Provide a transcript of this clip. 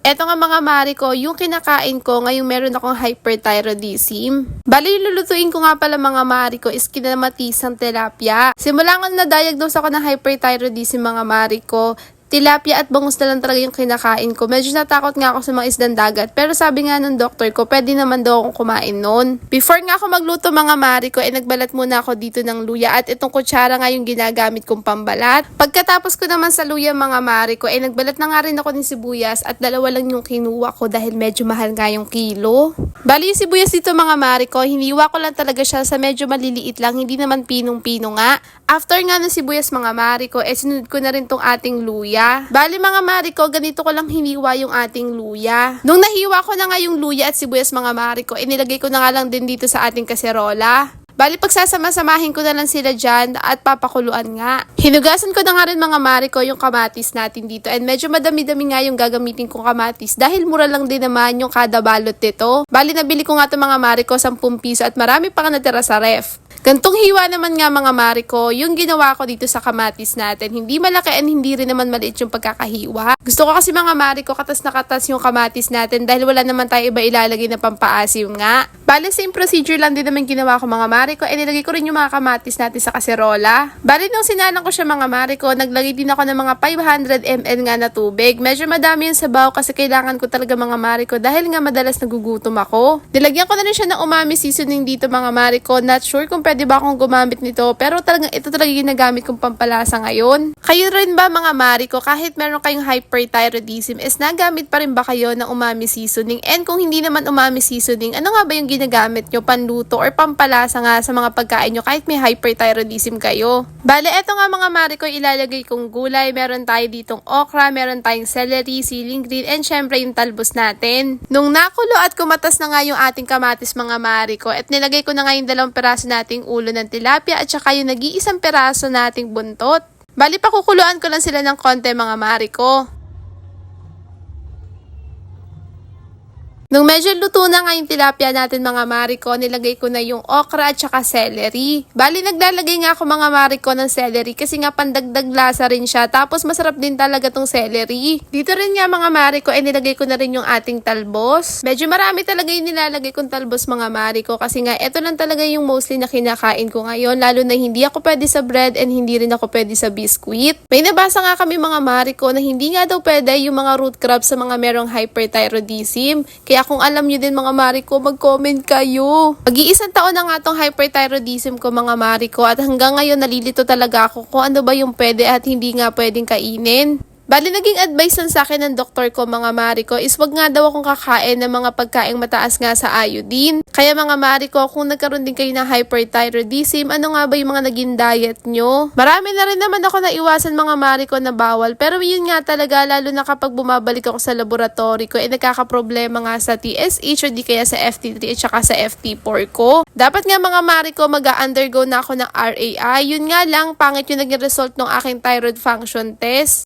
Eto nga mga mari ko, yung kinakain ko, ngayong meron akong hyperthyroidism. Bali, lulutuin ko nga pala mga mari ko is kinamatisang tilapia. Simula nga na-diagnose ako ng hyperthyroidism mga mari ko, tilapia at bangus na lang talaga yung kinakain ko. Medyo natakot nga ako sa mga isdang dagat. Pero sabi nga ng doktor ko, pwede naman daw akong kumain nun. Before nga ako magluto mga mari ko, nagbalat muna ako dito ng luya. At itong kutsara nga yung ginagamit kong pambalat. Pagkatapos ko naman sa luya mga mari ko, nagbalat na nga rin ako ng sibuyas. At dalawa lang yung kinuha ko dahil medyo mahal nga yung kilo. Bali yung sibuyas dito mga mari ko, hiniwa ko lang talaga siya sa medyo maliliit lang. Hindi naman pinong-pino nga. After nga ng sibuyas mga mari ko, sinunod ko na rin tong ating luya. Bali mga mari ko, ganito ko lang hiniwa yung ating luya. Nung nahiwa ko na nga yung luya at sibuyas mga mari ko, inilagay ko na nga lang din dito sa ating kaserola. Bali pagsasama-samahin ko na lang sila dyan at papakuluan nga. Hinugasan ko na nga rin mga mari ko yung kamatis natin dito. And medyo madami-dami nga yung gagamitin kong kamatis dahil mura lang din naman yung kada balot nito. Bali nabili ko nga ito mga mari ko 10 piso at marami pa nga natira sa ref. Gantong hiwa naman nga mga mari ko, yung ginawa ko dito sa kamatis natin. Hindi malaki and hindi rin naman maliit yung pagkakahiwa. Gusto ko kasi mga mari ko katas na katas yung kamatis natin dahil wala naman tayo iba ilalagay na pampaasim nga. Bali same procedure lang din naman ginawa ko mga mari ko. Nilagay ko rin yung mga kamatis natin sa kaserola. Bali nung sinalang ko siya mga mari ko, naglagay din ako ng mga 500 ml nga na tubig. Medyo madami yung sabaw kasi kailangan ko talaga mga mari ko dahil nga madalas nagugutom ako. Nilagyan ko na rin siya ng umami seasoning dito mga mari ko. Not sure kung pwede ba akong gumamit nito pero talagang ito talaga ginagamit kong pampalasa ngayon. Kayo rin ba mga mari ko kahit meron kayong hyperthyroidism is nagamit pa rin ba kayo ng umami seasoning? And kung hindi naman umami seasoning, ano nga ba yung ginagamit nyo panluto or pampalasa nga sa mga pagkain nyo kahit may hyperthyroidism kayo? Bale, eto nga mga mari ko ilalagay kong gulay. Meron tayo ditong okra, meron tayong celery, siling green, and syempre yung talbos natin. Nung nakulo at kumatas na nga yung ating kamatis mga mari ko at nilagay ko na nga yung 2 peraso nating ulo ng tilapia at saka yung nag-iisang peraso nating buntot. Bali pakukuluan ko lang sila ng konti mga mari ko. Nung medyo luto na nga yung tilapia natin mga mari ko, nilagay ko na yung okra at saka celery. Bali naglalagay nga ako mga mari ko ng celery kasi nga pandagdag lasa rin siya. Tapos masarap din talaga tong celery. Dito rin nga mga mari ko, nilagay ko na rin yung ating talbos. Medyo marami talaga yung nilalagay kong talbos mga mari ko kasi nga ito lang talaga yung mostly na kinakain ko ngayon. Lalo na hindi ako pwede sa bread and hindi rin ako pwede sa biscuit. May nabasa nga kami mga mari ko na hindi nga daw pwede yung mga root crabs sa mga merong hyperthyroidism. Kaya kung alam nyo din mga mari ko, mag-comment kayo. Mag-iisang taon na nga tong hyperthyroidism ko mga mari ko at hanggang ngayon nalilito talaga ako kung ano ba yung pwede at hindi nga pwedeng kainin. Bali, naging advice lang sa akin ng doktor ko mga mari ko is wag nga daw akong kakain ng mga pagkaing mataas nga sa iodine. Kaya mga mari ko, kung nagkaroon din kayo ng hyperthyroidism, ano nga ba yung mga naging diet nyo? Marami na rin naman ako naiwasan mga mari ko na bawal. Pero yun nga talaga, lalo na kapag bumabalik ako sa laboratory ko, nagkakaproblema nga sa TSH o di kaya sa FT3 at saka sa FT4 ko. Dapat nga mga mari ko, mag-undergo na ako ng RAI. Yun nga lang, pangit yung naging result ng aking thyroid function test.